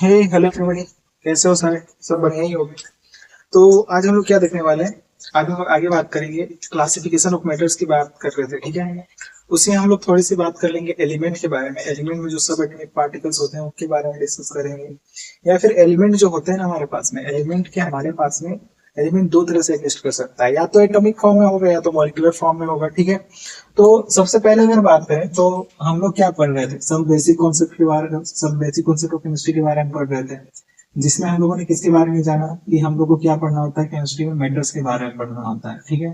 हे hello everybody. कैसे हो सारे? सब बढ़िया ही होंगे। तो आज हम लोग क्या देखने वाले हैं? आज हम लोग आगे बात करेंगे, क्लासिफिकेशन ऑफ मैटर्स की बात कर रहे थे, ठीक है। उसी में हम लोग थोड़ी सी बात कर लेंगे एलिमेंट के बारे में। एलिमेंट में जो सब एटॉमिक पार्टिकल्स होते हैं उनके बारे में डिस्कस करेंगे। या फिर एलिमेंट जो होते हैं ना हमारे पास में, एलिमेंट के हमारे पास में एलिमेंट दो तरह से एग्जिस्ट कर सकता है, या तो एटॉमिक फॉर्म में होगा या तो मॉलिक्यूलर फॉर्म में होगा, ठीक है। तो सबसे पहले अगर बात करें तो हम लोग क्या पढ़ रहे थे, सब बेसिक कॉन्सेप्ट के बारे में, सब बेसिक कॉन्सेप्ट ऑफ केमिस्ट्री के बारे में पढ़ रहे थे, जिसमें हम लोगों ने किसके बारे में जाना कि हम लोग को क्या पढ़ना होता है, केमिस्ट्री में मेटल्स के बारे में पढ़ना होता है, ठीक है।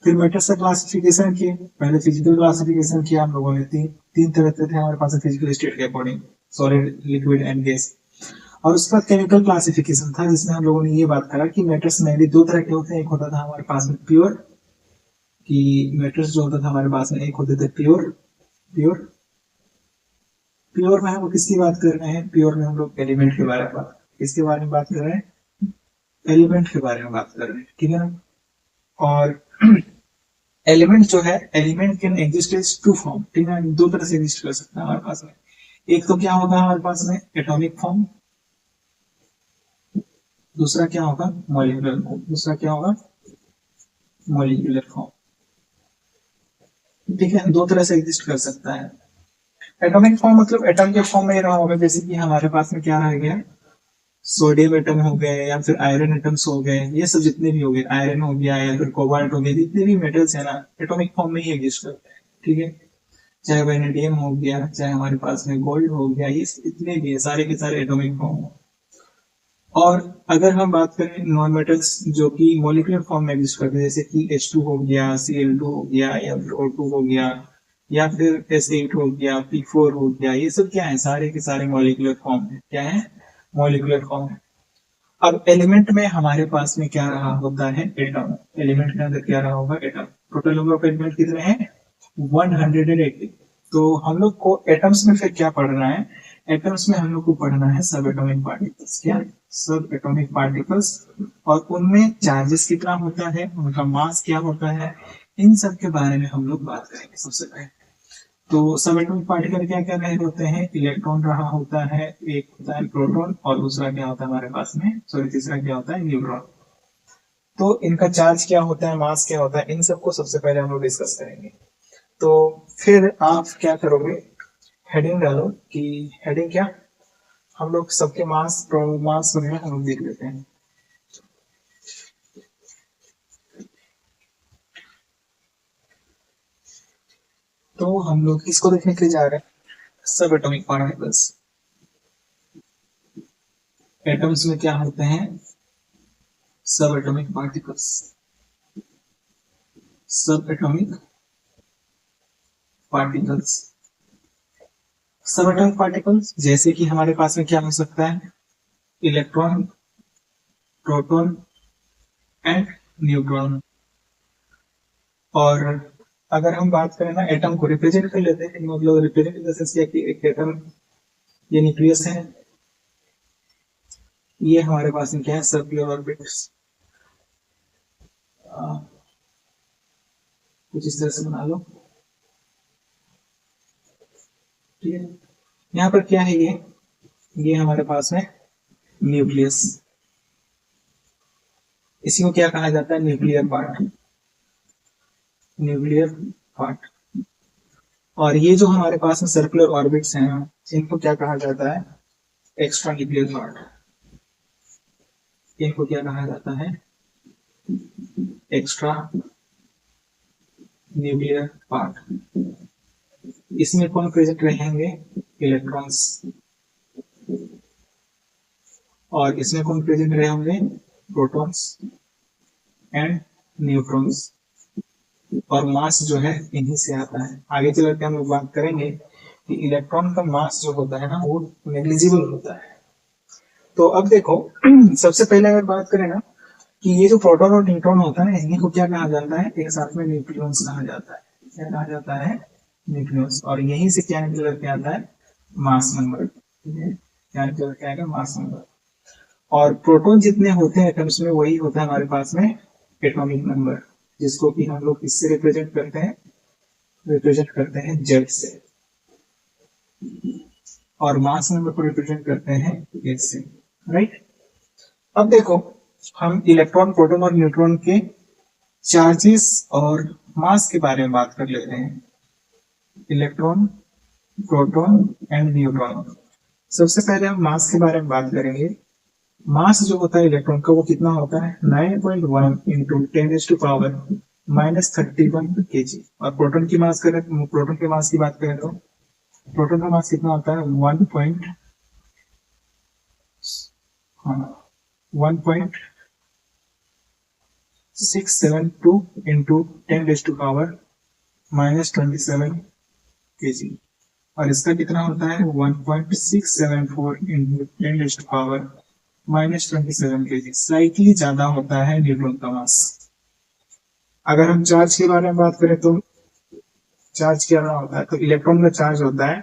फिर मेटल्स का क्लासिफिकेशन किए, पहले फिजिकल क्लासिफिकेशन किया हम लोगों ने। तीन तीन तरह के थे हमारे पास फिजिकल स्टेट के according, solid, liquid and gas. और उसके बाद केमिकल क्लासिफिकेशन था, जिसमें हम लोगों ने ये बात करा कि मेटल्स मेनली दो तरह के होते हैं। एक होता था हमारे पास में प्योर, कि मेटल्स जो होता था हमारे पास में, एक होते थे प्योर। प्योर प्योर में हम किसकी बात कर रहे हैं? प्योर में हम लोग एलिमेंट के बारे में किसके बारे में बात कर रहे हैं? एलिमेंट के बारे में बात कर रहे हैं, ठीक है ना। और एलिमेंट जो है, element can exist as two form, ठीक है। दो तरह से एग्जिस्ट कर सकता है हमारे पास में। एक तो क्या होगा हमारे पास में, एटॉमिक फॉर्म। दूसरा क्या होगा? Molecular form. दूसरा क्या होगा? मॉलिक्यूलर फॉर्म, ठीक है। दो तरह से एग्जिस्ट कर सकता है। एटॉमिक फॉर्म मतलब एटम के फॉर्म में रहा होगा, जैसे कि हमारे पास में क्या रह गया, सोडियम एटम हो गए या फिर आयरन एटम्स हो गए, ये सब जितने भी हो गए, आयरन हो गया या फिर कोबाल्ट हो गया, जितने भी मेटल्स है ना, एटॉमिक फॉर्म में ही एग्जिस्ट करते हैं, ठीक है। चाहे वेनेडियम हो गया, चाहे हमारे पास में गोल्ड हो गया, ये इतने भी है, सारे के सारे एटॉमिक फॉर्म। और अगर हम बात करें नॉन मेटल्स जो कि मॉलिक्यूलर फॉर्म में एग्जिस्ट करते हैं, जैसे कि H2 हो गया, Cl2 हो गया, या फिर O2 हो गया, या फिर S8 हो गया, P4 हो गया, ये सब क्या है? सारे के सारे मॉलिक्यूलर फॉर्म है। क्या है? मॉलिक्यूलर फॉर्म है। अब एलिमेंट में हमारे पास में क्या रहा होता है? एटम। एलिमेंट के अंदर क्या रहा होगा? Atom. Total number of element कितने हैं? 180। तो हम लोग को एटम्स में फिर क्या पढ़ना है? एटम्स में हम लोग को पढ़ना है सब एटॉमिक पार्टिकल्स। क्या? सब एटॉमिक पार्टिकल्स। और उनमें चार्जेस कितना होता है, उनका मास क्या होता है, इन सब के बारे में हम लोग बात करेंगे सबसे पहले। तो सब एटॉमिक पार्टिकल क्या क्या रहे होते हैं? इलेक्ट्रॉन रहा होता है, एक होता है प्रोटॉन, और दूसरा क्या होता है हमारे पास में, सॉरी, तीसरा क्या होता है? न्यूट्रॉन। तो इनका चार्ज क्या होता है, मास क्या होता है, इन सबको सबसे पहले हम लोग डिस्कस करेंगे। तो फिर आप क्या करोगे? हेडिंग डालो कि हेडिंग क्या, हम लोग सबके मास मास वगैरह हम लोग देख लेते हैं। तो हम लोग इसको देखने के लिए जा रहे हैं, सब एटॉमिक पार्टिकल्स। एटम्स में क्या होते हैं? सब एटॉमिक पार्टिकल्स। सब एटॉमिक पार्टिकल्स। सब एटॉमिक पार्टिकल्स जैसे कि हमारे पास में क्या हो सकता है? Electron, proton and neutron. और अगर हम बात करें ना, एटम को रिप्रेजेंट कर लेते हैं, मतलब रिप्रेजेंट इन द सेंस क्या कि एक एटम, ये न्यूक्लियस है, ये हमारे पास में क्या है? Circular orbits. कुछ इस तरह से बना लो, ठीक है। यहाँ पर क्या है? ये हमारे पास में न्यूक्लियस। इसी को क्या कहा जाता है? Nuclear part. Nuclear part. और ये जो हमारे पास में सर्कुलर ऑर्बिट्स हैं, इनको क्या कहा जाता है? Extra nuclear part. इनको क्या कहा जाता है? Extra nuclear part. इसमें कौन प्रेजेंट रहेंगे? इलेक्ट्रॉन्स। और इसमें कौन प्रेजेंट रहे होंगे? Protons and neutrons. और मास जो है इन्हीं से आता है। आगे चल के हम लोग बात करेंगे कि इलेक्ट्रॉन का मास जो होता है ना, वो नेग्लिजिबल होता है। तो अब देखो, सबसे पहले अगर बात करें ना, कि ये जो प्रोटॉन और न्यूट्रॉन होता है ना, इन्हीं को क्या कहा जाता है? एक साथ में न्यूक्लियॉन्स कहा जाता है। क्या कहा जाता है? न्यूक्लियॉन्स। और यहीं से क्या निकल करके आता है? Mass number. क्या निकल करके आएगा? मास नंबर। और प्रोटॉन जितने होते हैं एटम्स में, वही होता है हमारे पास में एटॉमिक नंबर, जिसको कि हम लोग किससे रिप्रेजेंट करते हैं? रिप्रेजेंट करते हैं जेड से। और मास नंबर को रिप्रेजेंट करते हैं ऐसे, राइट। अब देखो हम इलेक्ट्रॉन, प्रोटॉन और न्यूट्रॉन के चार्जेस और मास के बारे में बात कर लेते हैं। Electron, proton and neutron. सबसे पहले हम मास के बारे में बात करेंगे। मास जो होता है इलेक्ट्रॉन का वो कितना होता है 9.1 इंटू 10⁻31 kg। और प्रोटॉन की मास करें, प्रोटॉन के मास की बात करें तो प्रोटॉन का मास कितना होता है 1.672 इंटू 10⁻27 kg। और इसका कितना होता है 1.674 इंटू 10⁻27 kg। स्लाइटली ज्यादा होता है न्यूट्रॉन का मास। अगर हम चार्ज के बारे में बात करें तो चार्ज क्या होता है, तो इलेक्ट्रॉन का चार्ज होता है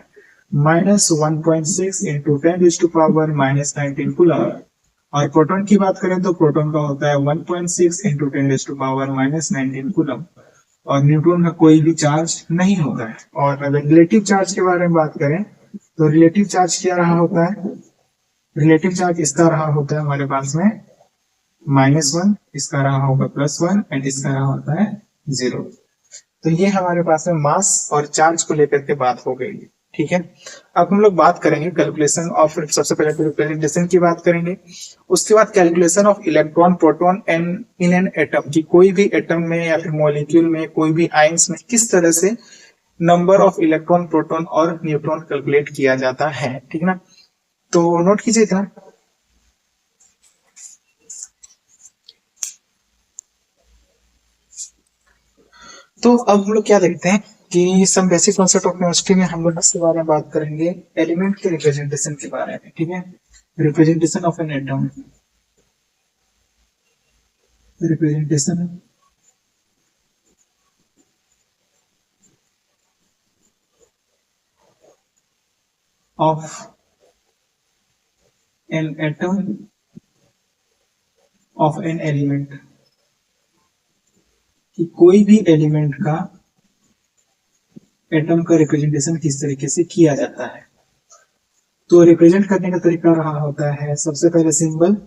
-1.6 इंटू 10⁻19 कूलम। और प्रोटॉन की बात करें तो प्रोटॉन का होता है 1.6 इंटू 10⁻19 कूलम। और न्यूट्रॉन का कोई भी चार्ज नहीं होता है। और अगर रिलेटिव चार्ज के बारे में बात करें तो रिलेटिव चार्ज क्या रहा होता है, रिलेटिव चार्ज इसका रहा होता है हमारे पास में -1, इसका रहा होगा +1 एंड इसका रहा होता है 0। तो ये हमारे पास में मास और चार्ज को लेकर के बात हो गई, ठीक है। अब हम लोग बात करेंगे कैलकुलेशन ऑफ, सबसे पहले रिप्रेजेंटेशन की बात करेंगे, उसके बाद calculation of electron, proton and in an atom, की कोई भी एटम में या फिर मॉलिक्यूल में, कोई भी आयंस में किस तरह से नंबर ऑफ इलेक्ट्रॉन, प्रोटॉन और न्यूट्रॉन कैलकुलेट किया जाता है, ठीक है ना। तो नोट कीजिए था। तो अब हम लोग क्या देखते हैं कि some basic concept of chemistry में हम लोग इसके बारे में बात करेंगे, एलिमेंट के रिप्रेजेंटेशन के बारे में, ठीक है। Representation of an atom, representation of an atom of an element, कि कोई भी एलिमेंट का एटम का रिप्रेजेंटेशन किस तरीके से किया जाता है। तो रिप्रेजेंट करने का तरीका रहा होता है सबसे पहले सिंबल,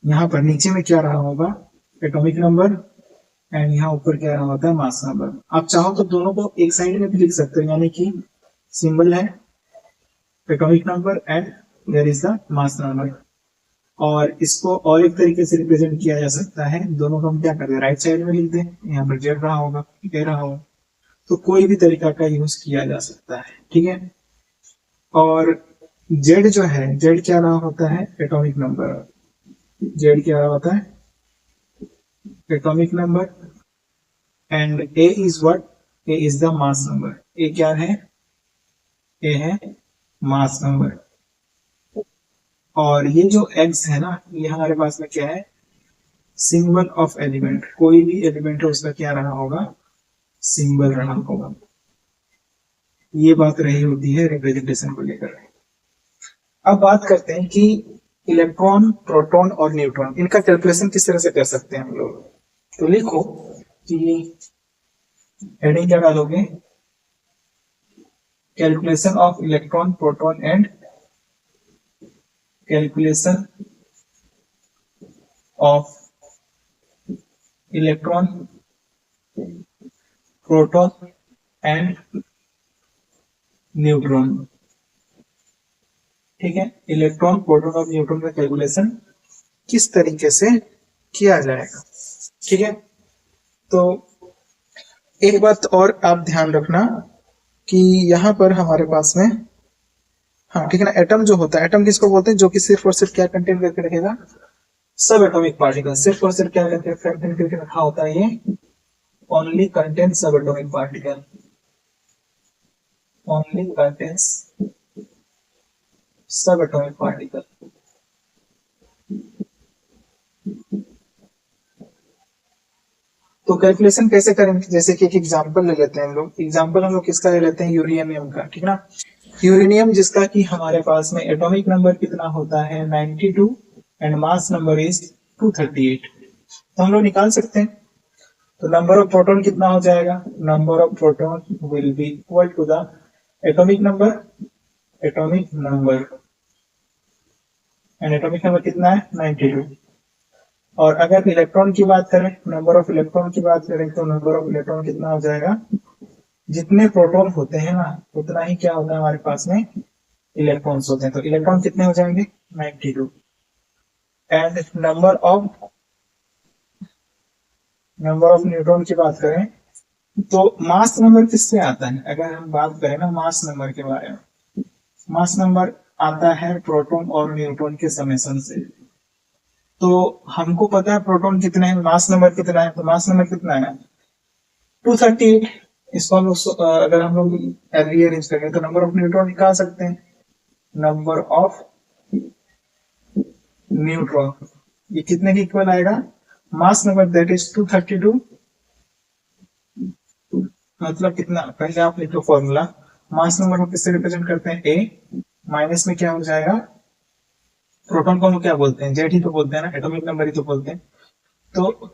यहाँ पर नीचे में क्या रहा होगा एटॉमिक नंबर, एंड यहाँ ऊपर क्या रहा होता है मास नंबर। आप चाहो तो दोनों को एक साइड में भी लिख सकते हो, यानी कि सिंबल है atomic number and there is the mass number. और इसको और एक तरीके से रिप्रेजेंट किया जा सकता है, दोनों को हम क्या करते हैं राइट साइड में लिख दें, यहाँ पर जेड रहा होगा, ए रहा होगा, तो कोई भी तरीका का यूज किया जा सकता है, ठीक है। और जेड जो है, जेड क्या रहा होता है एटॉमिक नंबर, जेड क्या रहा होता है atomic number, and A is what, A is the mass number. A क्या है, ए है मास नंबर। और ये जो एक्स है ना, ये हमारे पास में क्या है सिंबल ऑफ एलिमेंट, कोई भी एलिमेंट है उसका क्या रहा होगा सिंबल रहा होगा। ये बात रही होती है रिप्रेजेंटेशन को लेकर। अब बात करते हैं कि इलेक्ट्रॉन, प्रोटॉन और न्यूट्रॉन, इनका कैलकुलेशन किस तरह से कर सकते हैं हम लोग। तो लिखो कि हेडिंग क्या डालोगे, calculation of electron, proton and calculation of electron, proton and neutron, ठीक है। इलेक्ट्रॉन, प्रोटॉन और न्यूट्रॉन का कैलकुलेशन किस तरीके से किया जाएगा, ठीक है। तो एक बात और आप ध्यान रखना कि यहाँ पर हमारे पास में, हाँ ठीक है ना, एटम जो होता है, एटम किसको बोलते हैं, जो कि सिर्फ और सिर्फ क्या कंटेन करके रखेगा सब एटॉमिक पार्टिकल, सिर्फ और सिर्फ क्या कंटेन करके रखा होता है ये ओनली कंटेन सब एटॉमिक पार्टिकल, ओनली कंटेन्स सब एटॉमिक पार्टिकल। तो कैलकुलेशन कैसे करेंगे, जैसे कि एक एग्जांपल ले लेते हैं हम लोग, एग्जांपल हम लोग किसका ले लेते हैं यूरेनियम का, ठीक ना। यूरेनियम जिसका कि हमारे पास में एटॉमिक नंबर कितना होता है 92 एंड मास नंबर इज 238, तो हम लोग निकाल सकते हैं। तो नंबर ऑफ प्रोटॉन कितना हो जाएगा, number of proton will be equal to the atomic number atomic number, and atomic number कितना है 92। और अगर इलेक्ट्रॉन की बात करें, नंबर ऑफ इलेक्ट्रॉन की बात करें, तो नंबर ऑफ इलेक्ट्रॉन कितना हो जाएगा, जितने प्रोटॉन होते हैं ना उतना ही क्या होता है हमारे पास में इलेक्ट्रॉन्स होते हैं। तो इलेक्ट्रॉन कितने हो जाएंगे 92। एंड नंबर ऑफ न्यूट्रॉन की बात करें तो मास नंबर किससे आता है, अगर हम बात करें ना मास नंबर के बारे में, मास नंबर आता है प्रोटॉन और न्यूट्रॉन के समेशन से। तो हमको पता है प्रोटॉन कितने हैं, मास नंबर कितना है, तो मास नंबर कितना है 238। इसको हम लोग अगर हम लोग रीअरेंज करें तो नंबर ऑफ न्यूट्रॉन निकाल सकते हैं। नंबर ऑफ न्यूट्रॉन ये कितने के इक्वल आएगा, मास नंबर दैट इज 232, मतलब कितना, पहले आप लिखो फॉर्मूला, मास नंबर को किससे रिप्रेजेंट करते हैं ए, माइनस में क्या हो जाएगा, प्रोटॉन को हम क्या बोलते हैं जेड ही तो बोलते हैं ना, एटॉमिक नंबर ही तो बोलते हैं। तो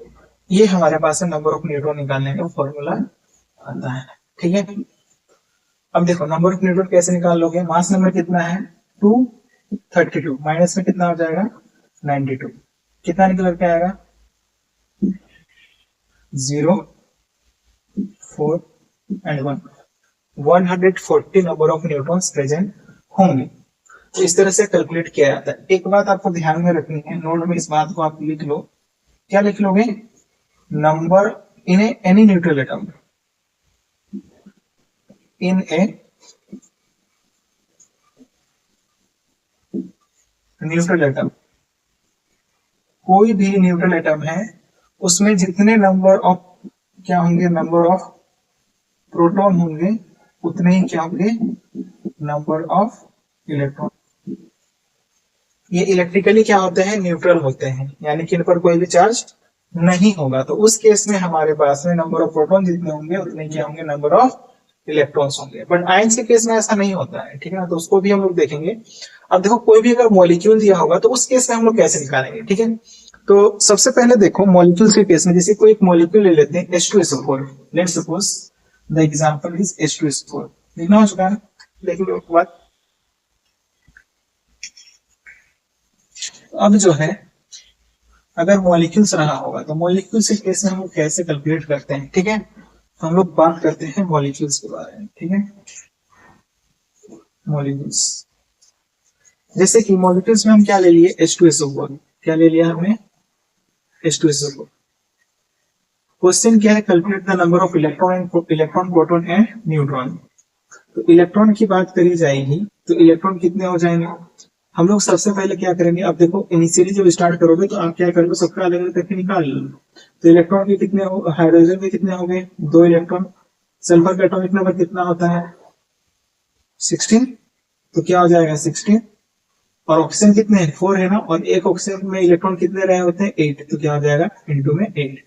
ये हमारे पास है नंबर ऑफ न्यूट्रॉन निकालने का फॉर्मूला आता है, ठीक है। अब देखो नंबर ऑफ न्यूट्रॉन कैसे निकाल लोगे, मास नंबर कितना है 232, माइनस में कितना हो जाएगा 92, कितना निकल के आएगा 0 4 and 1, 140 number of neutrons present होंगे। तो इस तरह से कैलकुलेट किया जाता है। एक बात आपको ध्यान में रखनी है, नोट में इस बात को आप लिख लो, क्या लिख लोगे, number in any neutral atom, in a neutral atom, कोई भी न्यूट्रल एटम है उसमें जितने नंबर ऑफ क्या होंगे, नंबर ऑफ प्रोटॉन होंगे उतने ही क्या होंगे नंबर ऑफ इलेक्ट्रॉन। ये इलेक्ट्रिकली क्या होते हैं, न्यूट्रल होते हैं, यानी कि इन पर कोई भी चार्ज नहीं होगा। तो उस केस में हमारे पास में नंबर ऑफ प्रोटॉन जितने होंगे उतने क्या होंगे नंबर ऑफ इलेक्ट्रॉन्स होंगे। बट आयंस के केस में ऐसा नहीं होता है, ठीक है ना, तो उसको भी हम लोग देखेंगे। अब देखो कोई भी अगर मॉलिक्यूल दिया होगा तो उस केस में हम लोग कैसे निकालेंगे, ठीक है। तो सबसे पहले देखो मॉलिक्यूल्स के केस में, जैसे कोई एक मॉलिक्यूल ले लेते हैं H2SO4, let's suppose the example is H2SO4, लिखना हो चुका है, देख लो एक बात। अब जो है अगर मॉलिक्यूल्स रहा होगा तो मॉलिक्यूल्स के केस में हम लोग कैसे कैलकुलेट करते हैं, ठीक है। तो हम लोग बात करते हैं मॉलिक्यूल्स के बारे में, ठीक है। मॉलिक्यूल्स, जैसे कि मॉलिक्यूल्स में हम क्या ले लिए H2SO4, क्या ले लिया हमने H2SO4। क्वेश्चन क्या है, calculate the number of electron, proton and neutron. तो इलेक्ट्रॉन की बात करी जाएगी तो इलेक्ट्रॉन कितने हो जाएंगे, हम लोग सबसे पहले क्या करेंगे, अब देखो इनिशियली जब स्टार्ट करोगे तो आप क्या करोगे, सबका अलग अलग करके निकाल लो। तो इलेक्ट्रॉन के कितने हो, हाइड्रोजन के कितने हो गए 2 इलेक्ट्रॉन, सल्फर का एटॉमिक नंबर कितना होता है 16, तो क्या हो जाएगा 16, और ऑक्सीजन कितने हैं 4 है ना, और एक ऑक्सीजन में इलेक्ट्रॉन कितने रहे होते हैं 8, तो क्या हो जाएगा इंटू में 8,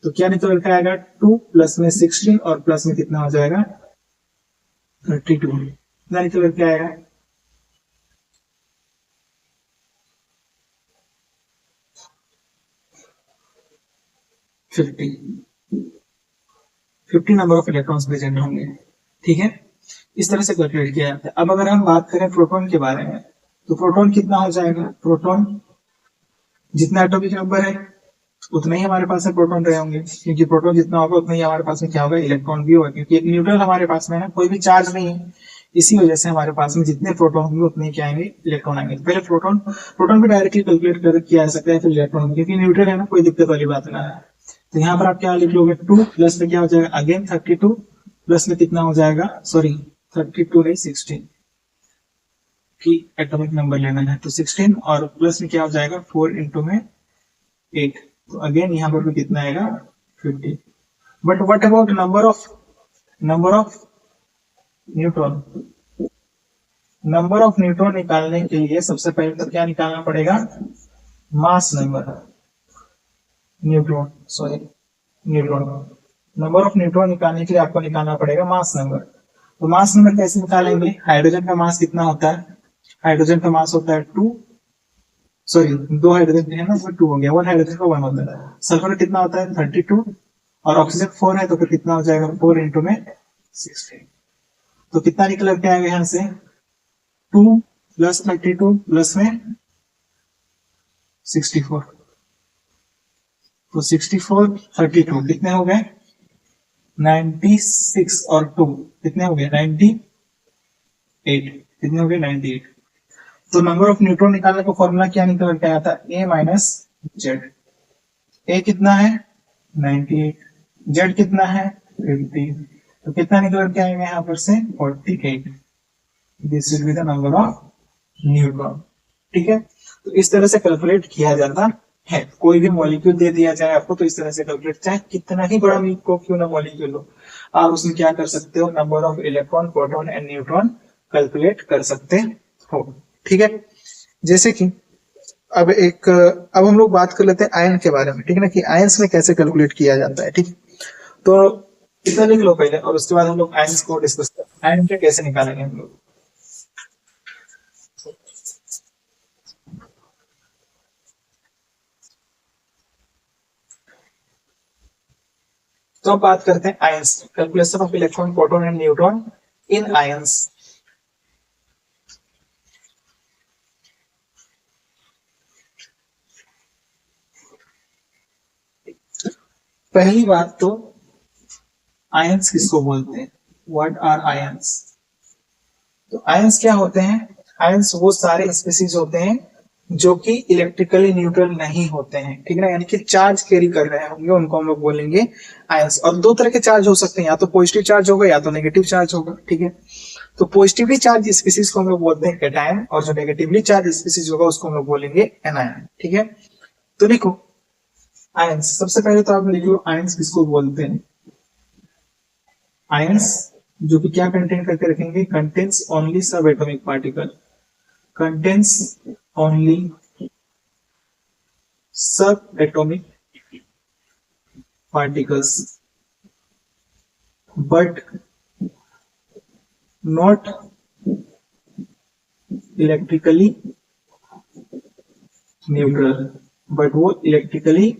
तो क्या निकल के आएगा 2 प्लस में 16 और प्लस में कितना हो जाएगा 32, कितना निकल के आएगा 50 नंबर ऑफ इलेक्ट्रॉन्स प्रेजेंट होंगे, ठीक है। इस तरह से कैलकुलेट किया जाता है। अब अगर हम बात करें प्रोटॉन के बारे में, तो प्रोटॉन कितना हो जाएगा, प्रोटॉन जितना एटॉमिक नंबर है उतना ही हमारे पास में प्रोटॉन रहे होंगे, क्योंकि प्रोटॉन जितना होगा उतना ही हमारे पास में क्या होगा इलेक्ट्रॉन भी होगा, क्योंकि एक न्यूट्रल हमारे पास में है ना, कोई भी चार्ज नहीं है, इसी वजह से हमारे पास में जितने प्रोटॉन होंगे उतने क्या आएंगे इलेक्ट्रॉन आएंगे। पहले प्रोटॉन को डायरेक्टली कैलकुलेट किया जा सकता है, फिर इलेक्ट्रॉन, क्योंकि न्यूट्रल है ना, कोई दिक्कत वाली बात ना है। तो यहाँ पर आप क्या लिख लोगे 2 प्लस में क्या हो जाएगा अगेन 32, प्लस में कितना हो जाएगा, सॉरी 32 नहीं 16 की एटॉमिक नंबर लेना है, तो 16 और प्लस में क्या हो जाएगा 4 इंटू में 8, तो अगेन यहाँ पर भी कितना आएगा 50। But what about number of neutron, number of neutron निकालने के लिए सबसे पहले तो क्या निकालना पड़ेगा, mass number, neutron number of neutron निकालने के लिए आपको निकालना पड़ेगा मास नंबर। तो मास नंबर कैसे निकालेंगे, हाइड्रोजन का मास कितना होता है, हाइड्रोजन का मास होता है 2, सॉरी 2 हाइड्रोजन है ना, तो 2 हो गया, 1 हाइड्रोजन का 1 होता है। सल्फर कितना होता है 32, और ऑक्सीजन 4 है, तो फिर कितना हो जाएगा 4 इंटू में 16, तो कितना निकल के आएगा यहाँ से 2 प्लस 32 प्लस में 64, तो 64 32 कितने हो गए 96 और 2 कितने हो गए 98, कितने हो गए 98। तो नंबर ऑफ न्यूट्रॉन निकालने का फॉर्मूला क्या निकल के आया था a माइनस जेड। a कितना है 98, z कितना है 50, तो कितना निकल के आएगा यहाँ पर से 48। This will be the number of neutron. ठीक है, तो इस तरह से कैलकुलेट किया जाता है। कोई भी मॉलिक्यूल दे दिया जाए आपको तो इस तरह से कैलकुलेट, चाहे कितना ही बड़ा को क्यों ना मॉलिक्यूल हो, आप उसमें क्या कर सकते हो number of electron proton and neutron calculate कर सकते हो। ठीक है, जैसे कि अब हम लोग बात कर लेते हैं आयन के बारे में, ठीक है ना, कि आयंस में कैसे कैलकुलेट किया जाता है। ठीक, तो इतना लिख लो पहले और उसके बाद हम लोग आयंस को डिस्कस करते हैं। आयन के कैसे निकालेंगे हम लोग। तो अब बात करते हैं ions, calculation of electron proton and neutron in ions. पहली बात तो आयंस किसको बोलते हैं, व्हाट आर आयंस। तो आयंस क्या होते हैं, आयंस वो सारे स्पीसीज होते हैं जो कि इलेक्ट्रिकली न्यूट्रल नहीं होते हैं, ठीक है ना, यानी कि चार्ज कैरी कर रहे होंगे, उनको हम लोग बोलेंगे आयंस। और दो तरह के चार्ज हो सकते हैं, या तो पॉजिटिव चार्ज होगा या तो नेगेटिव चार्ज होगा। ठीक है, तो पॉजिटिवली चार्ज स्पीसीज को हम लोग बोलते हैं कैटायन, और जो नेगेटिवली चार्ज स्पीसीज होगा उसको हम लोग बोलेंगे एनायन। ठीक है, तो देखो आयंस, सबसे पहले तो आप लिख लो आयंस किसको बोलते हैं। आयंस जो कि क्या कंटेन करके रखेंगे, कंटेन्स ओनली सब एटॉमिक पार्टिकल, कंटेन्स ओनली सब atomic particles but not electrically neutral, but वो इलेक्ट्रिकली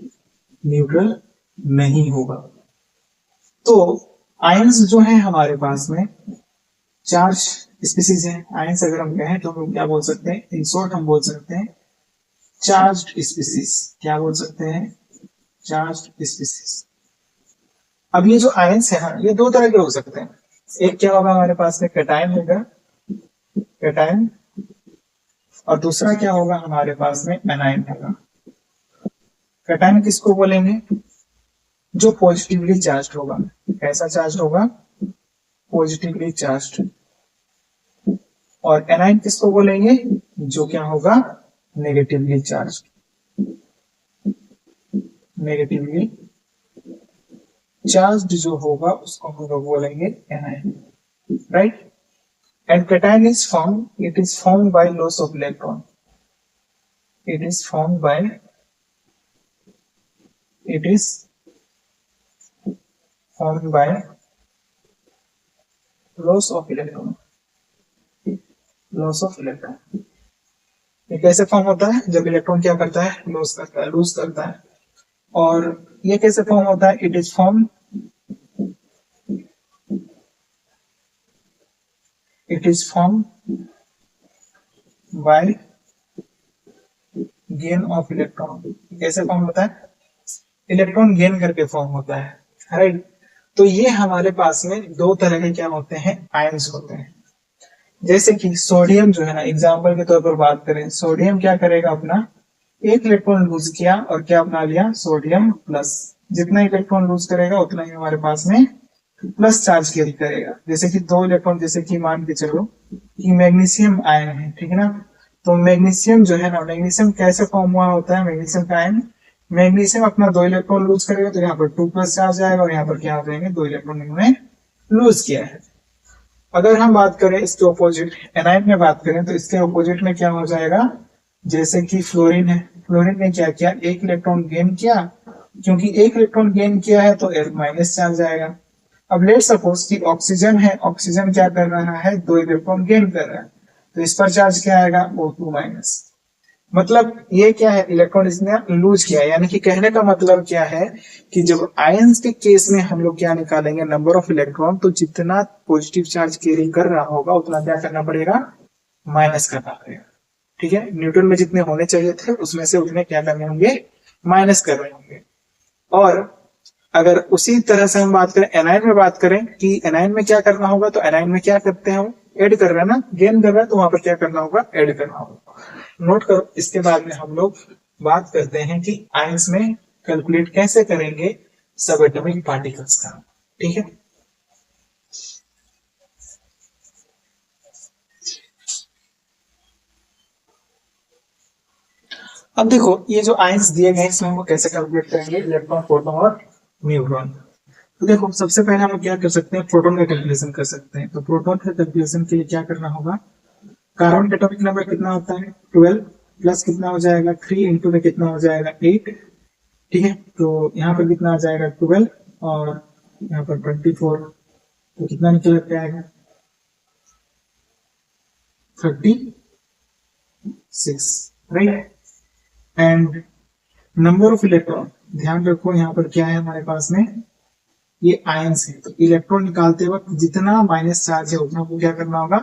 न्यूट्रल नहीं होगा। तो आयंस जो है हमारे पास में चार्ज स्पीसीज है। आयंस अगर हम कहें तो हम क्या बोल सकते हैं, इन शॉर्ट हम बोल सकते हैं चार्ज्ड स्पीसीज। क्या बोल सकते हैं, चार्ज्ड स्पीसीज। अब ये जो आयंस है ये दो तरह के हो सकते हैं। एक क्या होगा हमारे पास में कैटायन होगा, कैटायन, और दूसरा क्या होगा हमारे पास में एनायन होगा। कैटायन किसको बोलेंगे, जो पॉजिटिवली चार्ज होगा। कैसा चार्ज होगा, पॉजिटिवली चार्ज। और एनायन किसको बोलेंगे, जो क्या होगा नेगेटिवली चार्ज, नेगेटिवली चार्ज जो होगा उसको हम लोग बोलेंगे anion, right. And cation is form, it is form by loss of electron, it is form by, it is formed by loss of electron, loss of electron। ये कैसे form होता है, जब इलेक्ट्रॉन क्या करता है, लॉस करता है, लूज करता है। और ये कैसे फॉर्म होता है, it is form, it is form by gain of electron. कैसे फॉर्म होता है, इलेक्ट्रॉन गेन करके फॉर्म होता है, राइट। तो ये हमारे पास में दो तरह के क्या होते हैं, आयंस होते हैं। जैसे कि सोडियम जो है ना, एग्जांपल के तौर पर बात करें, सोडियम क्या करेगा, अपना एक इलेक्ट्रॉन लूज किया और क्या अपना लिया, सोडियम प्लस। जितना इलेक्ट्रॉन लूज करेगा उतना ही हमारे पास में प्लस चार्ज कैरी करेगा। जैसे कि दो इलेक्ट्रॉन, जैसे कि मान के चलो कि मैग्नीशियम आयन है, ठीक है ना, तो मैग्नीशियम जो है ना, मैग्नीशियम कैसे फॉर्म हुआ होता है, मैग्नीशियम का आयन, मैग्नीशियम अपना दो इलेक्ट्रॉन लूज करेगा तो यहाँ पर 2 प्लस चार्ज आएगा, और यहाँ पर क्या हो जाएंगे, दो इलेक्ट्रॉन इन्होंने लूज किया है। अगर हम बात करें इसके ऑपोजिट, एनायन में बात करें तो इसके ऑपोजिट में क्या हो जाएगा, जैसे कि फ्लोरीन है, फ्लोरीन ने क्या किया, एक इलेक्ट्रॉन गेन किया, क्योंकि एक इलेक्ट्रॉन गेन किया है तो माइनस चार्ज आएगा। अब लेट सपोज कि ऑक्सीजन है, ऑक्सीजन क्या कर रहा है, दो इलेक्ट्रॉन गेन कर रहा है, तो इस पर चार्ज क्या आएगा, O2 माइनस। मतलब ये क्या है, इलेक्ट्रॉन इसने लूज किया है। यानी कि कहने का मतलब क्या है कि जब आयंस के केस में हम लोग क्या निकालेंगे, नंबर ऑफ इलेक्ट्रॉन, तो जितना पॉजिटिव चार्ज कैरी कर रहा होगा उतना क्या करना पड़ेगा, माइनस करना पड़ेगा। ठीक है, न्यूट्रल में जितने होने चाहिए थे उसमें से उतने क्या करने होंगे, माइनस करने होंगे। और अगर उसी तरह से हम बात करें एनायन में, बात करें कि एनायन में क्या करना होगा, तो एनायन में क्या करते हैं, ऐड कर रहे हैं ना, गेन कर रहे हैं, तो वहां पर क्या करना होगा, ऐड करना होगा। नोट करो। इसके बाद में हम लोग बात करते हैं कि आयंस में कैलकुलेट कैसे करेंगे सब एटॉमिक पार्टिकल्स का। ठीक है, अब देखो ये जो आयंस दिए गए हैं इसमें हम कैसे कैलकुलेट करेंगे, इलेक्ट्रॉन, प्रोटॉन और न्यूट्रॉन। तो देखो सबसे पहले हम क्या कर सकते हैं, प्रोटॉन का कैलकुलेशन कर सकते हैं। तो प्रोटॉन का कैलकुलेशन के लिए क्या करना होगा, कार्बन का एटॉमिक नंबर कितना होता है 12, प्लस कितना हो जाएगा 3 इंटू में कितना हो जाएगा 8। ठीक है, तो यहाँ पर कितना आ जाएगा 12 और यहाँ पर 24, तो कितना निकल के आएगा 36, right. And number of electron, ध्यान रखो यहाँ पर क्या है हमारे पास में, ये आयंस है, तो इलेक्ट्रॉन निकालते वक्त जितना माइनस चार्ज है उतना को क्या करना होगा,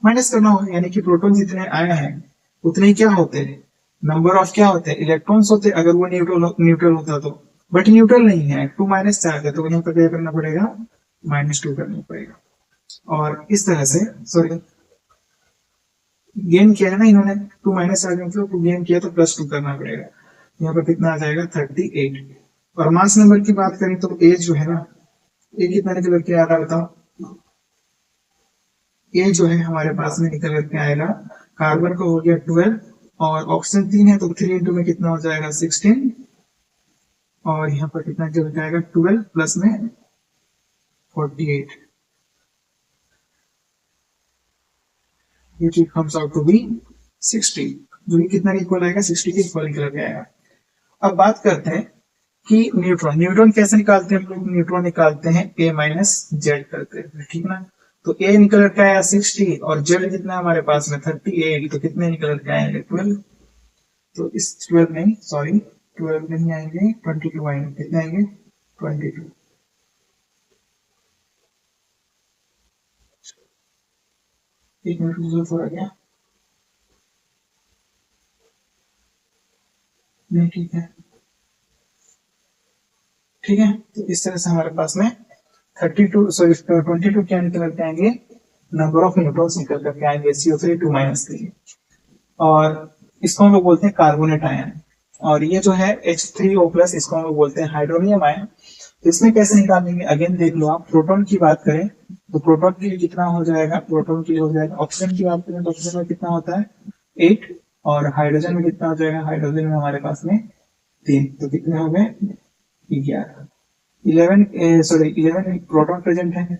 माइनस करना होगा। यानी कि प्रोटॉन जितने आए हैं उतने ही क्या होते हैं, नंबर ऑफ क्या होते हैं, इलेक्ट्रॉन्स होते हैं, अगर वो न्यूट्रल होता तो। बट न्यूट्रल नहीं है, 2 माइनस चार्ज है, तो यहाँ पर क्या करना पड़ेगा, -2 करना पड़ेगा। और इस तरह से, सॉरी, गेन किया है ना इन्होंने, 2 माइनस चार्ज मतलब गेन किया तो +2 करना पड़ेगा। यहाँ पर कितना आ जाएगा 38। और मास नंबर की बात करें तो ए जो है ना, ए कितना निकल के आ रहा है बताओ, ए जो है हमारे पास में निकल के आएगा, कार्बन का हो गया 12 और ऑक्सीजन 3 है, तो 3 इंटू में कितना हो जाएगा 16, और यहाँ पर कितना निकल के आएगा 12 प्लस में 48, which comes out to be 60, जो कि कितना इक्वल आएगा, 60 के इक्वल निकल के आएगा। अब बात करते हैं कि न्यूट्रॉन, न्यूट्रॉन कैसे निकालते हैं हम लोग, न्यूट्रॉन निकालते हैं A माइनस जेड करते हैं, ठीक ना। तो A निकल के आया 60 और जेड कितना हमारे पास में 38, तो कितने निकल के आएंगे 12। तो इस 12 नहीं, सॉरी 12 नहीं आएंगे, 22 आएंगे, कितने आएंगे 22। एक मिनट हो गया, नहीं ठीक है, ठीक है। तो इस तरह से हमारे पास में 22 क्या निकल के आएंगे, नंबर ऑफ न्यूट्रॉन्स निकल करके आएंगे CO3 2 -3। और इसको हम लोग बोलते हैं कार्बोनेट आयन। और ये जो है H3O+, इसको हम लोग बोलते हैं हाइड्रोनियम आयन। तो इसमें कैसे निकालेंगे, अगेन देख लो आप, प्रोटॉन की बात करें तो प्रोटॉन के लिए कितना हो जाएगा, प्रोटॉन के लिए हो जाएगा, ऑक्सीजन की बात करें तो ऑक्सीजन में कितना होता है 8, और हाइड्रोजन में कितना हो जाएगा, हाइड्रोजन में हमारे पास में 3, तो कितने हो गए 11। 11 प्रोटॉन प्रेजेंट है।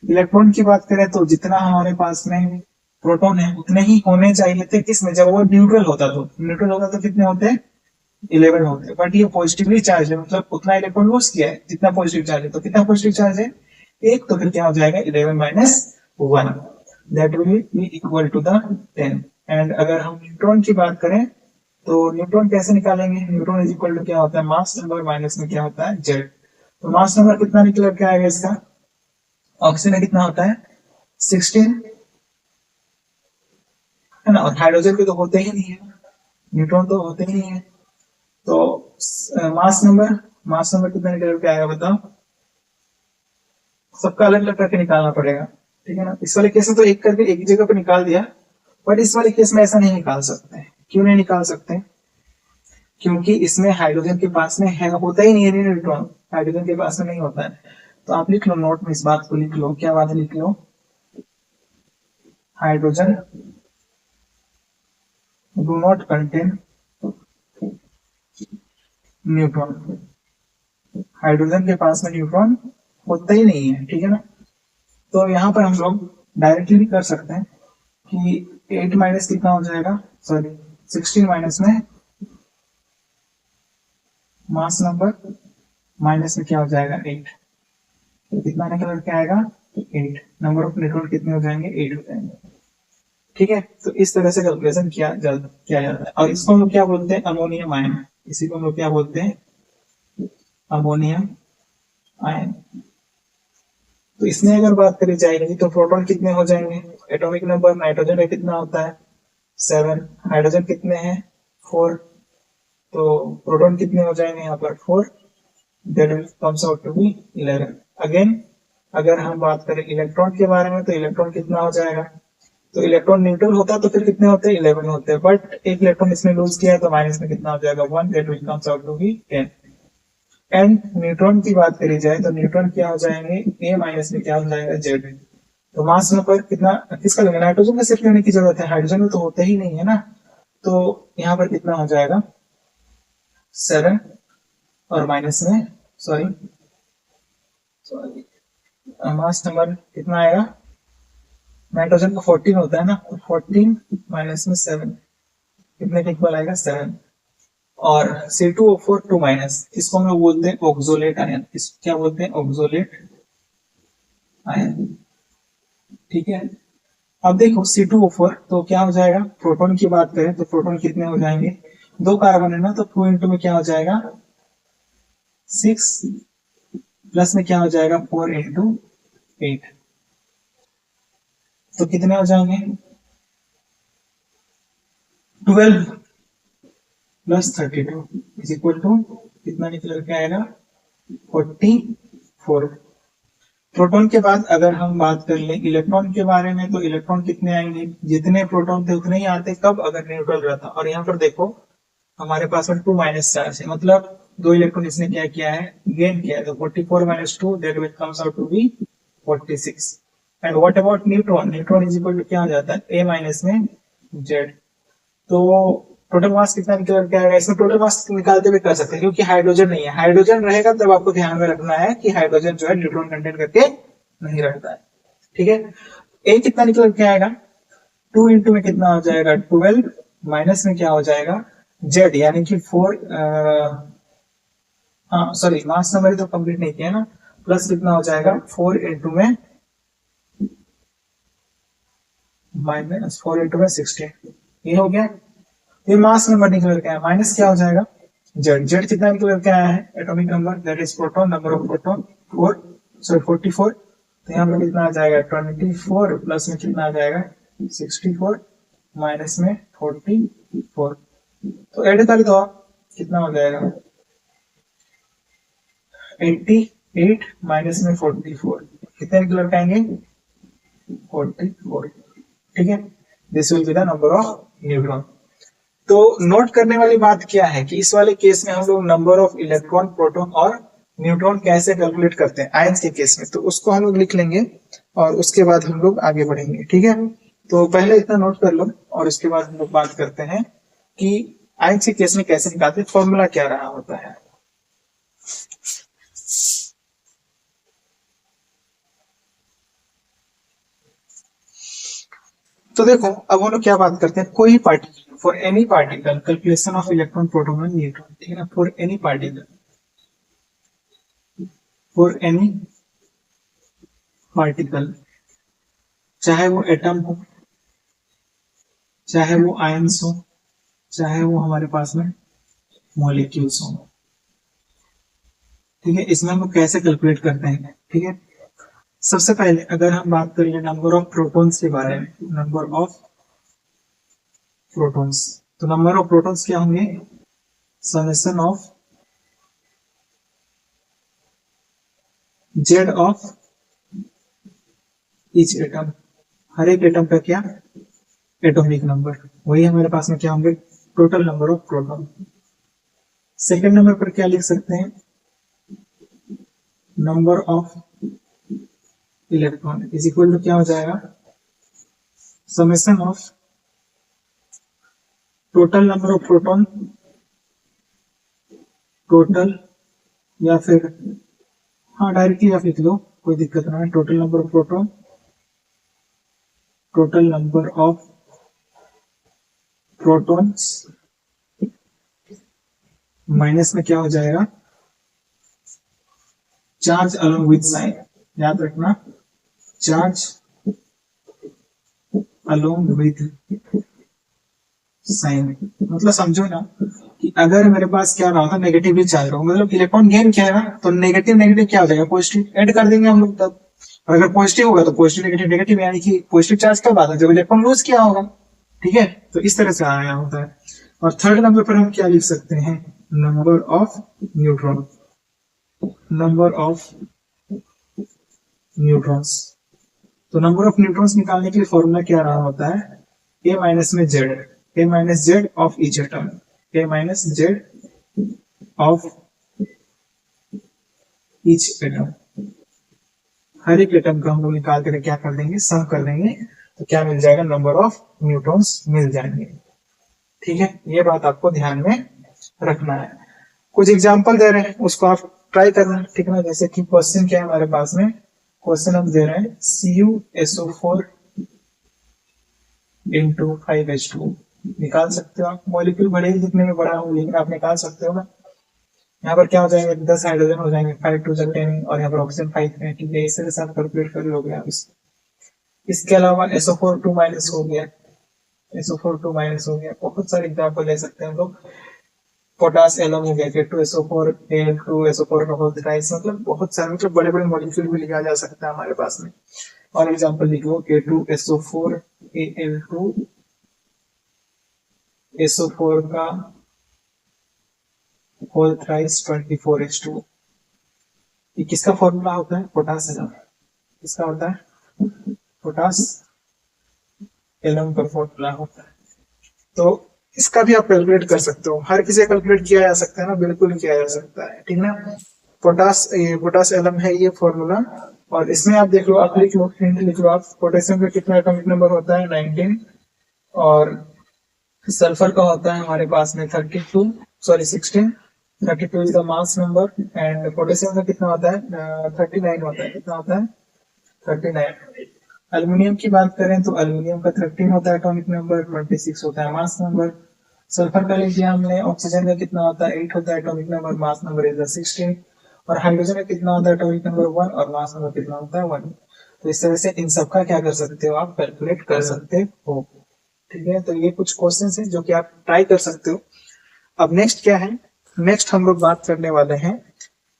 इलेक्ट्रॉन की बात करें तो जितना हमारे पास में प्रोटॉन है उतने ही होने चाहिए थे किसमें, जब वो न्यूट्रल होता, तो न्यूट्रल होता तो कितने होते हैं 11 होते। बट ये पॉजिटिवली चार्ज है, मतलब उतना इलेक्ट्रॉन लॉस किया है जितना पॉजिटिव चार्ज है, तो कितना पॉजिटिव चार्ज है 1, तो फिर क्या हो जाएगा 11 minus 1, that will be equal to the 10। And अगर हम न्यूट्रॉन की बात करें तो न्यूट्रॉन कैसे निकालेंगे, न्यूट्रॉन इज इक्वल टू क्या होता है, मास नंबर माइनस में क्या होता है जेड। तो मास नंबर कितना निकल के आएगा इसका, ऑक्सीजन में कितना होता है 16, है ना, और हाइड्रोजन के तो होते ही नहीं है, न्यूट्रॉन तो होते ही नहीं है। तो मास नंबर कितना निकल के आएगा बताओ, सबका अलग अलग करके निकालना पड़ेगा, ठीक है ना। इस वाले केस में तो एक करके एक ही जगह पर निकाल दिया, बट इस वाले केस में ऐसा नहीं निकाल सकते। क्यों नहीं निकाल सकते, क्योंकि इसमें हाइड्रोजन के पास में है, होता ही नहीं है न्यूट्रॉन, हाइड्रोजन के पास में नहीं होता है। तो आप लिख लो नोट में, इस बात को लिख लो, क्या बात लिख लो, hydrogen do not contain neutron, hydrogen के पास में न्यूट्रॉन होता ही नहीं है, ठीक है ना। तो यहाँ पर हम लोग डायरेक्टली भी कर सकते हैं कि 8 माइनस कितना हो जाएगा, सॉरी 16 माइनस में मास नंबर माइनस में क्या हो जाएगा 8, तो कितना निकल के आएगा 8, नंबर ऑफ न्यूट्रॉन कितने हो जाएंगे 8 हो जाएंगे, ठीक है। तो इस तरह से कैलकुलेशन किया जाता है। और इसको हम लोग क्या बोलते हैं, अमोनियम आयन, इसी को हम लोग क्या बोलते हैं, अमोनियम आयन। तो इसमें अगर बात करी जाएगी तो प्रोटॉन कितने हो जाएंगे, एटॉमिक नंबर नाइट्रोजन का कितना होता है 7, हाइड्रोजन कितने हैं 4, तो प्रोटॉन कितने हो जाएंगे यहाँ पर 4, that will comes out to be 11। Again अगर हम बात करें इलेक्ट्रॉन के बारे में तो इलेक्ट्रॉन कितना हो जाएगा, तो इलेक्ट्रॉन न्यूट्रल होता है तो फिर कितने होते हैं 11 होते हैं, बट एक इलेक्ट्रॉन इसमें लूज किया है तो माइनस में कितना हो जाएगा 1, that will comes out to be 10। And neutron की बात करी जाए तो न्यूट्रॉन क्या हो जाएंगे a माइनस में क्या हो जाएगा Z। तो मास में पर कितना किसका लेंगे, नाइट्रोजन का सिर्फ लेने की जरूरत है, हाइड्रोजन में तो होते ही नहीं है ना, तो यहाँ पर कितना हो जाएगा 7 और माइनस में सॉरी मास नंबर कितना आएगा, नाइट्रोजन का 14 होता है ना, तो 14 माइनस में 7 कितने के इक्वल आएगा 7। और C2O4 2 माइनस, इसको हम लोग बोलते हैं ऑक्सोलेट आयन, इसको क्या बोलते हैं ऑक्सोलेट आयन, ठीक है। अब देखो C2O4 तो क्या हो जाएगा, प्रोटॉन की बात करें तो प्रोटॉन कितने हो जाएंगे, 2 कार्बन है ना, तो 2 इंटू में क्या हो जाएगा 6 प्लस में क्या हो जाएगा 4 इंटू 8, तो कितने हो जाएंगे 12 प्लस 32 इज इक्वल टू कितना निकल के आएगा 44। प्रोटॉन के बाद अगर हम बात कर लें इलेक्ट्रॉन के बारे में तो इलेक्ट्रॉन कितने आएंगे, जितने प्रोटॉन थे उतने ही आते, कब अगर न्यूट्रल रहता। और यहाँ पर देखो हमारे पास में 2 माइनस चार्ज है, मतलब 2 इलेक्ट्रॉन इसने क्या किया है गेन किया है, तो 44 minus 2 that will comes out to be 46। And what about neutron, neutron is equal to क्या हो जाता है a माइनस में z। तो टोटल मास कितना निकल के आएगा, इसमें टोटल मास निकालते हुए कर सकते हैं क्योंकि हाइड्रोजन नहीं है, हाइड्रोजन रहेगा तब आपको ध्यान में रखना है कि हाइड्रोजन जो है न्यूट्रॉन कंटेंट करके नहीं रहता है, ठीक है। ए कितना निकल के आएगा 2 इंटू में कितना हो जाएगा 12 माइनस में क्या हो जाएगा जेड यानी कि 4 हाँ सॉरी मास नंबर तो कंप्लीट नहीं किया ना, प्लस कितना हो जाएगा 4 इंटू में माइनस 4 इंटू में 16, ये हो गया। ये मास नंबर निकल के आया, माइनस क्या हो जाएगा जेड, जेड कितना निकल के आया है atomic number that is proton, number of proton 44, तो यहाँ पर कितना आ जाएगा 24 प्लस में कितना आ जाएगा 64 माइनस में 44, तो ऐड कर दो कितना हो जाएगा 88 माइनस में 44 कितने निकल के आएंगे 44, ठीक है। This will be the number of neutron. तो नोट करने वाली बात क्या है कि इस वाले केस में हम लोग नंबर ऑफ इलेक्ट्रॉन प्रोटॉन और न्यूट्रॉन कैसे कैलकुलेट करते हैं आयंस के केस में, तो उसको हम लोग लिख लेंगे और उसके बाद हम लोग आगे बढ़ेंगे, ठीक है। तो पहले इतना नोट कर लो और उसके बाद हम लोग बात करते हैं कि आयंस के केस में कैसे निकालते हैं, फॉर्मूला क्या रहा होता है। तो देखो अब हम लोग क्या बात करते हैं, कोई particle for any particle calculation of electron proton और न्यूट्रॉन, ठीक है ना, for any particle, for any particle, चाहे वो एटम हो, चाहे वो आयंस हो, चाहे वो हमारे पास में मॉलिक्यूल्स हो, ठीक है। इसमें हम लोग कैसे कैलकुलेट करते हैं, ठीक है। सबसे पहले अगर हम बात करें नंबर ऑफ प्रोटॉन्स के बारे में, नंबर ऑफ प्रोटॉन्स, तो नंबर ऑफ प्रोटॉन्स क्या होंगे summation of Z of each atom, हर एक एटम का क्या एटॉमिक नंबर, वही हमारे पास में क्या होंगे total number of proton. Second number पर क्या लिख सकते हैं number of electron is equal to क्या हो जाएगा summation of total number of proton, total या फिर हाँ डायरेक्टली आप लिख लो कोई दिक्कत ना है, total number of proton, total number of protons minus में क्या हो जाएगा चार्ज अलोंग विद साइन, याद रखना चार्ज अलोंग विद साइन, मतलब समझो ना कि अगर मेरे पास क्या रहा था नेगेटिवली चार्ज रहा, मतलब इलेक्ट्रॉन गेन क्या है ना, तो नेगेटिव नेगेटिव क्या हो जाएगा पॉजिटिव, ऐड कर देंगे हम लोग तब, और अगर पॉजिटिव होगा तो पॉजिटिव नेगेटिव नेगेटिव, यानी कि पॉजिटिव चार्ज कब आता है, जब इलेक्ट्रॉन लूज किया होगा। ठीक है, तो इस तरह से आया होता है। और थर्ड नंबर पर हम क्या लिख सकते हैं, number of neutron, number of neutrons. तो नंबर ऑफ न्यूट्रॉन्स निकालने के लिए फॉर्मूला क्या रहा होता है, ए माइनस में Z, A minus Z of each atom, A minus Z of each atom. हर एक एटम का हम लोग निकाल कर क्या कर देंगे, सम कर देंगे, तो क्या मिल जाएगा, नंबर ऑफ न्यूट्रॉन्स मिल जाएंगे। ठीक है, ये बात आपको ध्यान में रखना है। कुछ एग्जांपल दे रहे हैं, उसको आप ट्राई करना, ठीक है ना। जैसे कि क्वेश्चन क्या है हमारे पास में, क्वेश्चन हम दे रहे हैं CuSO4 इंटू 5H2। निकाल सकते हो आप, मॉलिक्यूल बड़े ही दिखने में बड़ा हो, लेकिन आप निकाल सकते हो ना। यहाँ पर क्या हो जाएगा, 10 हाइड्रोजन हो जाएंगे, 5 2 10, और यहाँ पर ऑक्सीजन 5 है। ठीक है, इस तरह से आप कैलकुलेट कर लोगे आप इसको। इसके अलावा SO4 2 माइनस हो गया, SO4 2 माइनस हो गया। बहुत सारे एग्जाम्पल ले सकते हैं हम लोग। पोटास एलम हो गया, K2SO4 Al2SO4 का होल थ्राइस, मतलब बहुत सारे, मतलब बड़े बड़े मॉलिक्यूल भी लिखा जा सकता है हमारे पास में। और एग्जांपल लिख लो, K2SO4 Al2SO4 का होल थ्राइस 24H2। ये किसका फॉर्मूला होता है, पोटास एलम। किसका होता है, पोटास एलम का फॉर्मूला होता है। तो इसका भी आप कैलकुलेट कर सकते हो, हर किसी कैलकुलेट किया जा सकता है ना, बिल्कुल किया जा सकता है। ठीक ना, पोटास एलम है ये फॉर्मूला। और इसमें आप देख लो, आप लिख लो, हिंट लिख लो आप, पोटेशियम का कितना एटॉमिक नंबर होता है, 19। और सल्फर का होता है हमारे पास में 16। 32 is the mass number. And potassium का कितना होता है, 39 होता है। कितना होता है, 39। एल्यूमिनियम की बात करें तो एल्यूमिनियम का 13 होता है एटॉमिक नंबर, 26 होता है मास नंबर। सल्फर का लिख दिया हमने। ऑक्सीजन का कितना होता है, 8 होता है atomic number, mass number is 16। और हाइड्रोजन का कितना होता है एटॉमिक नंबर 1, और मास नंबर कितना होता है 1। तो इस तरह से इन सब का क्या कर सकते हो, आप कैलकुलेट कर सकते हो। ठीक है, तो ये कुछ क्वेश्चन है जो कि आप ट्राई कर सकते हो। अब नेक्स्ट क्या है, नेक्स्ट हम लोग बात करने वाले हैं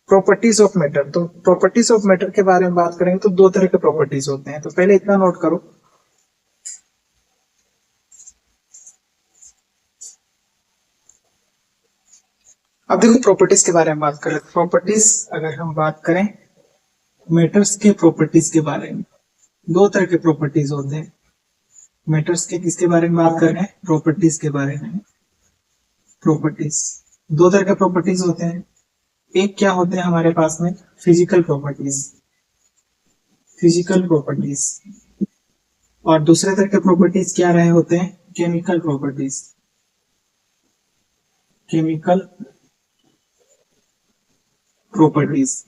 प्रॉपर्टीज ऑफ मैटर। तो प्रॉपर्टीज ऑफ मैटर के बारे में बात करेंगे तो दो तरह के प्रॉपर्टीज होते हैं। तो पहले इतना नोट करो, अब देखो प्रॉपर्टीज के बारे में बात करें। प्रॉपर्टीज अगर हम बात करें मैटर्स के प्रॉपर्टीज के बारे में, दो तरह के प्रॉपर्टीज होते हैं। मैटर्स के किसके बारे में बात कर रहे हैं, प्रॉपर्टीज के बारे में। प्रॉपर्टीज दो तरह के प्रॉपर्टीज होते हैं। एक क्या होते हैं हमारे पास में, फिजिकल प्रॉपर्टीज, फिजिकल प्रॉपर्टीज। और दूसरे तरह के प्रॉपर्टीज क्या रहे होते हैं, केमिकल प्रॉपर्टीज, केमिकल प्रॉपर्टीज।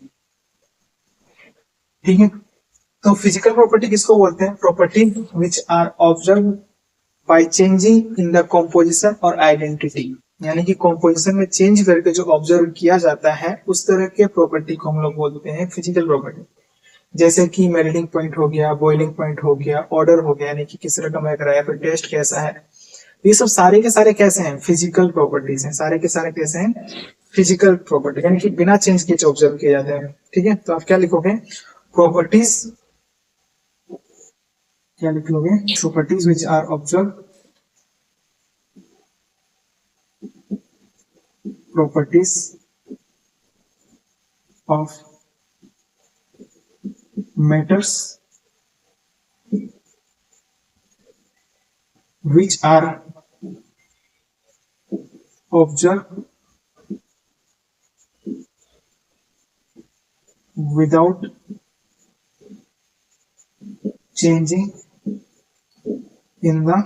ठीक है, तो फिजिकल प्रॉपर्टी किसको बोलते हैं, property which are observe by changing in the composition और आइडेंटिटी। यानी कि कॉम्पोजिशन में चेंज करके जो ऑब्जर्व किया जाता है, उस तरह के प्रॉपर्टी को हम लोग बोलते हैं फिजिकल प्रॉपर्टी। जैसे कि मेल्टिंग पॉइंट हो गया, बॉइलिंग पॉइंट हो गया, ऑर्डर हो गया, यानी कि किस तरह का महक रहा है, फिर टेस्ट कैसा है। ये सब सारे के सारे कैसे हैं, फिजिकल प्रॉपर्टीज हैं। सारे के सारे कैसे हैं, फिजिकल प्रॉपर्टी, यानी कि बिना चेंज किए ऑब्जर्व किए जाते हैं। ठीक है, तो आप क्या लिखोगे, प्रॉपर्टीज, क्या लिख लोगे, properties which are observe, properties of matters which are observed without changing in the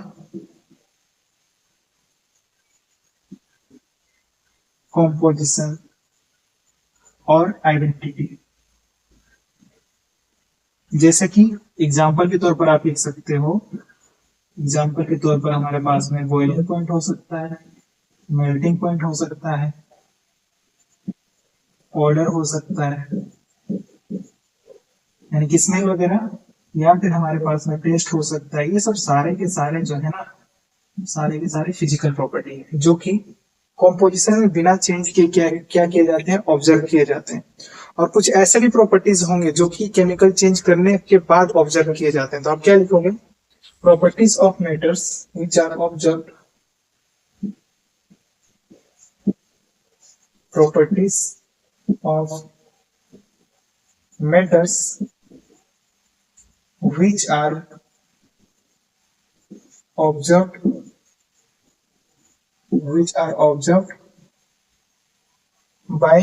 composition और आइडेंटिटी। जैसे कि एग्जाम्पल के तौर पर आप लिख सकते हो, एग्जाम्पल के तौर पर हमारे पास में बॉइलिंग पॉइंट हो सकता है, मेल्टिंग पॉइंट हो सकता है, ऑर्डर हो सकता है, यानी कि स्मेल वगैरह, या फिर हमारे पास में टेस्ट हो सकता है। ये सब सारे के सारे जो है ना, सारे के सारे फिजिकल प्रॉपर्टी है, जो कि कॉम्पोजिशन में बिना चेंज किए क्या क्या किए जाते हैं, ऑब्जर्व किए जाते हैं। और कुछ ऐसे भी प्रॉपर्टीज होंगे जो कि केमिकल चेंज करने के बाद ऑब्जर्व किए जाते हैं। तो आप क्या लिखोगे, properties of matters which are observe, properties of matters which are observed by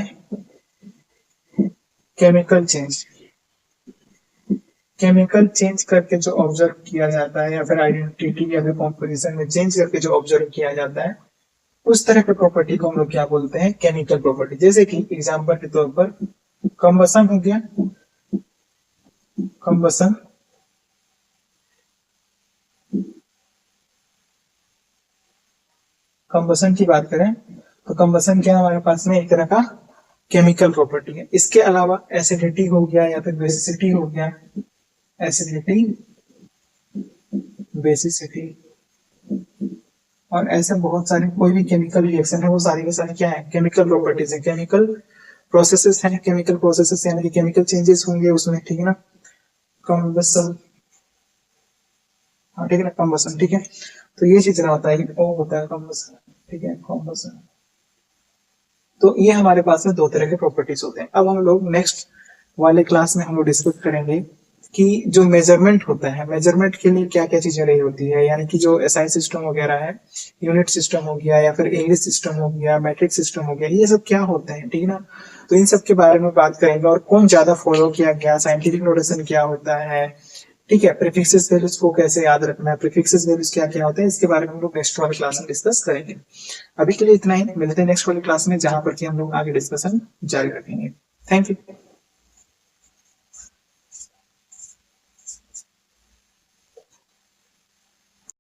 chemical change। Chemical change करके जो ऑब्जर्व किया जाता है या फिर आइडेंटिटी या फिर कॉम्पोजिशन में चेंज करके जो ऑब्जर्व किया जाता है, उस तरह के प्रॉपर्टी को हम लोग क्या बोलते हैं, केमिकल प्रॉपर्टी। जैसे कि एग्जांपल के तौर पर कंबसन हो गया, कंबसन कंबसन की बात करें तो कंबसन क्या हमारे पास में एक तरह का केमिकल प्रॉपर्टी है। इसके अलावा एसिडिटी हो गया या फिर बेसिसिटी हो गया, एसिडिटी, बेसिसिटी, और ऐसे बहुत सारे कोई भी केमिकल रिएक्शन है वो सारी के सारी क्या है, केमिकल प्रॉपर्टीज है, केमिकल प्रोसेसेस हैं, केमिकल प्रोसेसेस यानी कि केमिकल चेंजेस होंगे उसमें, ठीक है ना। कंबसन, हाँ ठीक है ना, कंबसन, ठीक है। तो ये चीज होता है कि ओ होता है कंबसन, ठीक है, कंबसन। तो ये हमारे पास में दो तरह के प्रॉपर्टीज होते हैं। अब हम लोग नेक्स्ट वाले क्लास में हम लोग डिस्कस करेंगे कि जो मेजरमेंट होता है, मेजरमेंट के लिए क्या क्या चीजें रही होती है, यानी कि जो एसआई सिस्टम वगैरह है, यूनिट सिस्टम हो गया या फिर इंग्लिश सिस्टम हो गया, मैट्रिक सिस्टम हो गया, ये सब क्या होते हैं, ठीक है ना। तो इन सब के बारे में बात करेंगे और कौन ज्यादा फॉलो किया गया, साइंटिफिक नोटेशन क्या होता है, ठीक है, प्रीफिक्सेस वैल्यूज को कैसे याद रखना है, प्रीफिक्सेस वैल्यूज क्या क्या होते हैं, इसके बारे में हम लोग नेक्स्ट वाले क्लास में डिस्कस करेंगे। अभी के लिए इतना ही, मिलते हैं नेक्स्ट वाले क्लास में जहां पर कि हम लोग आगे डिस्कशन जारी रखेंगे। Thank you.